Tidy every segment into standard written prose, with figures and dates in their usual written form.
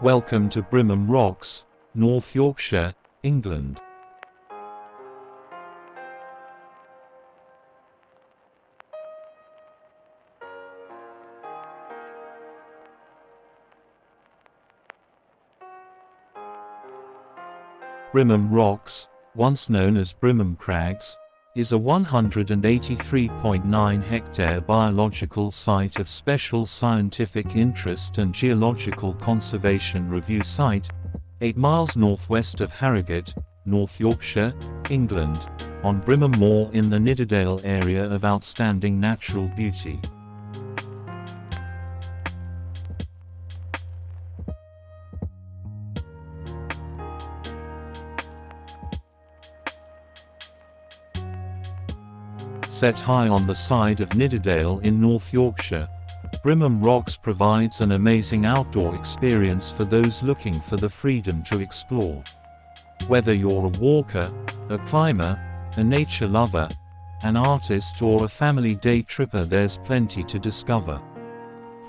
Welcome to Brimham Rocks, North Yorkshire, England. Brimham Rocks, once known as Brimham Crags, is a 183.9-hectare biological site of special scientific interest and geological conservation review site, 8 miles northwest of Harrogate, North Yorkshire, England, on Brimham Moor in the Nidderdale area of outstanding natural beauty. Set high on the side of Nidderdale in North Yorkshire, Brimham Rocks provides an amazing outdoor experience for those looking for the freedom to explore. Whether you're a walker, a climber, a nature lover, an artist or a family day tripper, there's plenty to discover.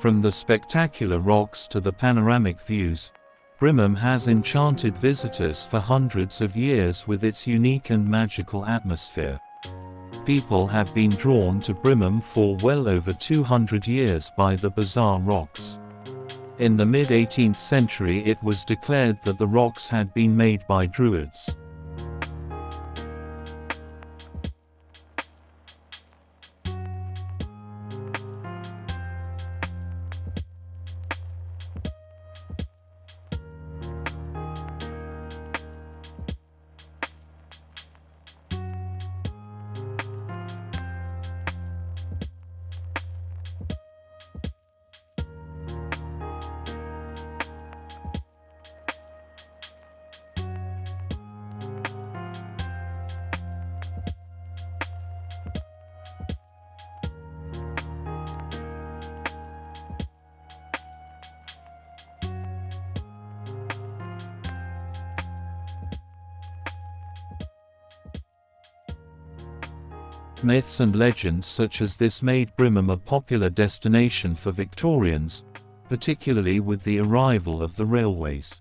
From the spectacular rocks to the panoramic views, Brimham has enchanted visitors for hundreds of years with its unique and magical atmosphere. People have been drawn to Brimham for well over 200 years by the bizarre rocks. In the mid-18th century it was declared that the rocks had been made by Druids. Myths and legends such as this made Brimham a popular destination for Victorians, particularly with the arrival of the railways.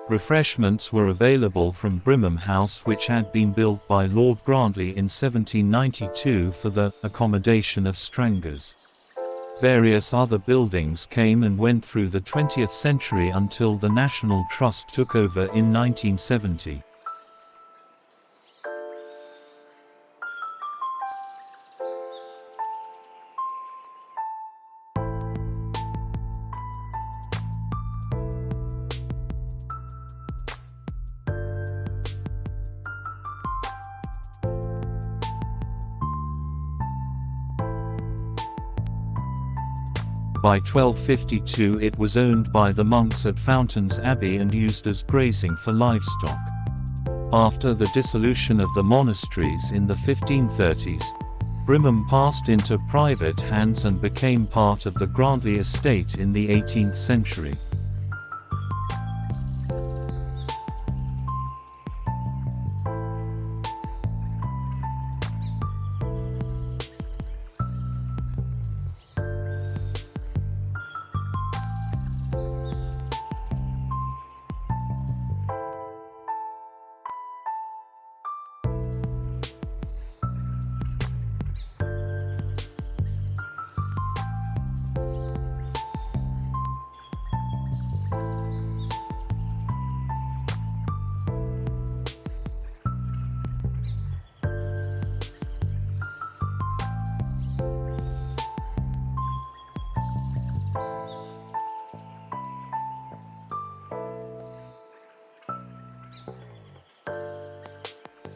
Refreshments were available from Brimham House, which had been built by Lord Grantley in 1792 for the accommodation of strangers. Various other buildings came and went through the 20th century until the National Trust took over in 1970. By 1252 it was owned by the monks at Fountains Abbey and used as grazing for livestock. After the dissolution of the monasteries in the 1530s, Brimham passed into private hands and became part of the Grantley estate in the 18th century.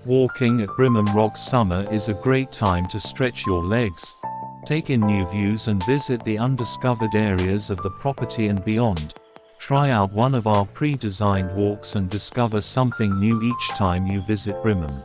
Walking at Brimham Rocks summer is a great time to stretch your legs, take in new views and visit the undiscovered areas of the property and beyond. Try out one of our pre-designed walks and discover something new each time you visit Brimham.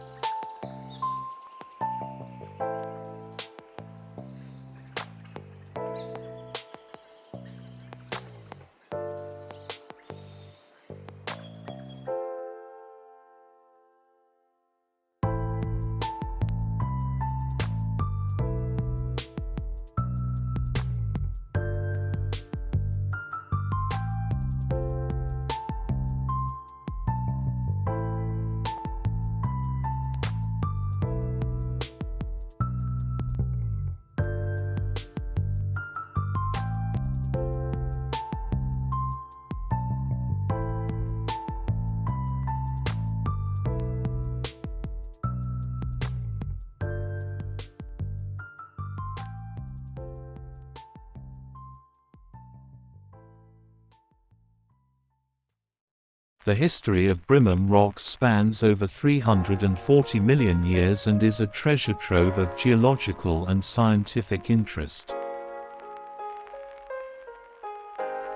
The history of Brimham Rocks spans over 340 million years and is a treasure trove of geological and scientific interest.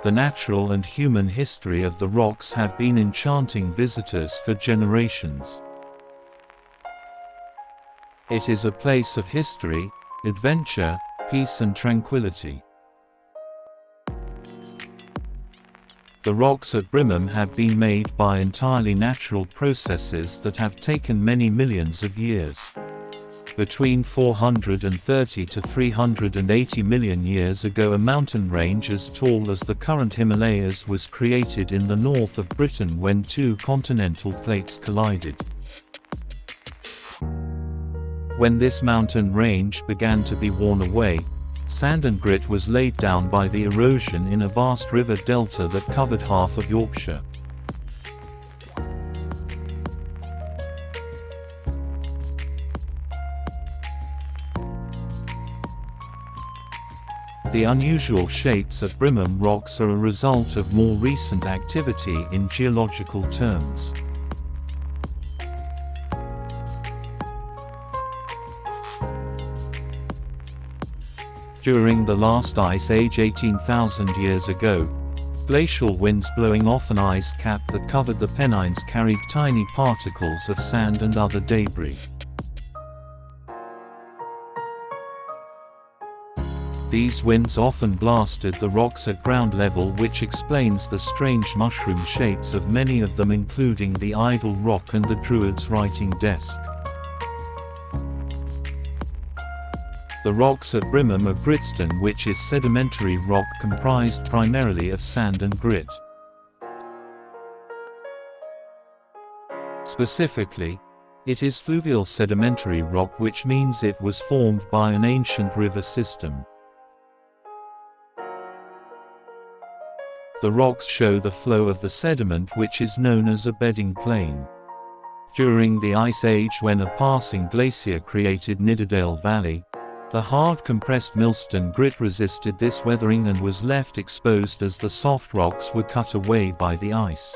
The natural and human history of the rocks have been enchanting visitors for generations. It is a place of history, adventure, peace and tranquility. The rocks at Brimham have been made by entirely natural processes that have taken many millions of years. Between 430 to 380 million years ago, a mountain range as tall as the current Himalayas was created in the north of Britain when two continental plates collided. When this mountain range began to be worn away, sand and grit was laid down by the erosion in a vast river delta that covered half of Yorkshire. The unusual shapes at Brimham Rocks are a result of more recent activity in geological terms. During the last ice age 18,000 years ago, glacial winds blowing off an ice cap that covered the Pennines carried tiny particles of sand and other debris. These winds often blasted the rocks at ground level, which explains the strange mushroom shapes of many of them, including the Idol Rock and the Druid's writing desk. The rocks at Brimham are gritstone, which is sedimentary rock comprised primarily of sand and grit. Specifically, it is fluvial sedimentary rock, which means it was formed by an ancient river system. The rocks show the flow of the sediment, which is known as a bedding plain. During the Ice Age, when a passing glacier created Nidderdale Valley, the hard compressed millstone grit resisted this weathering and was left exposed as the soft rocks were cut away by the ice.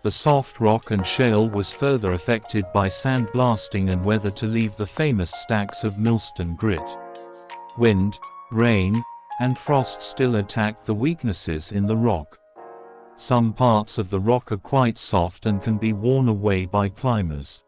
The soft rock and shale was further affected by sand blasting and weather to leave the famous stacks of millstone grit. Wind, rain, and frost still attack the weaknesses in the rock. Some parts of the rock are quite soft and can be worn away by climbers.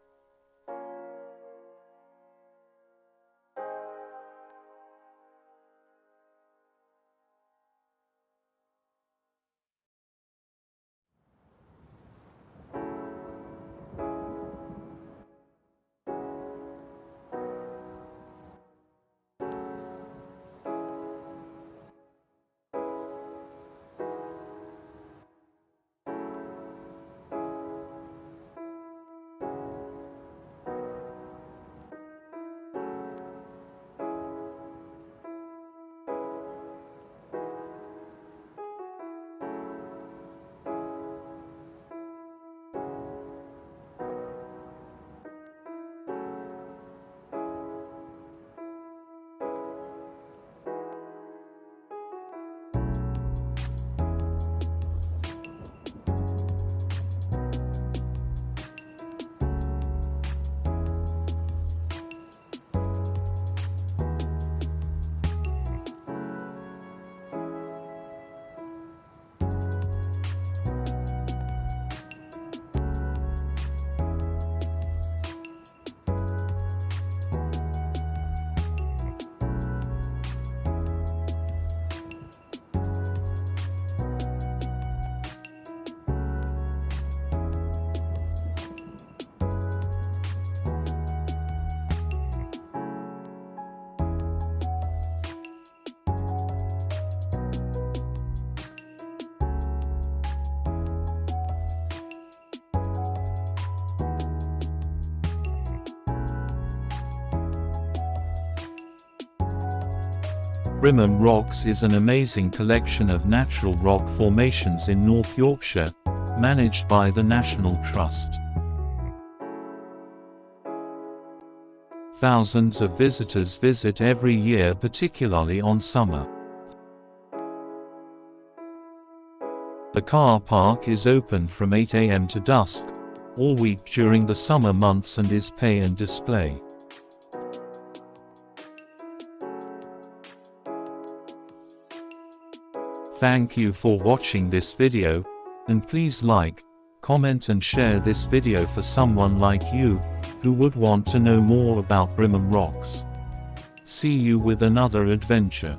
Brimham Rocks is an amazing collection of natural rock formations in North Yorkshire, managed by the National Trust. Thousands of visitors visit every year, particularly on summer. The car park is open from 8 a.m. to dusk, all week during the summer months, and is pay and display. Thank you for watching this video, and please like, comment and share this video for someone like you, who would want to know more about Brimham Rocks. See you with another adventure.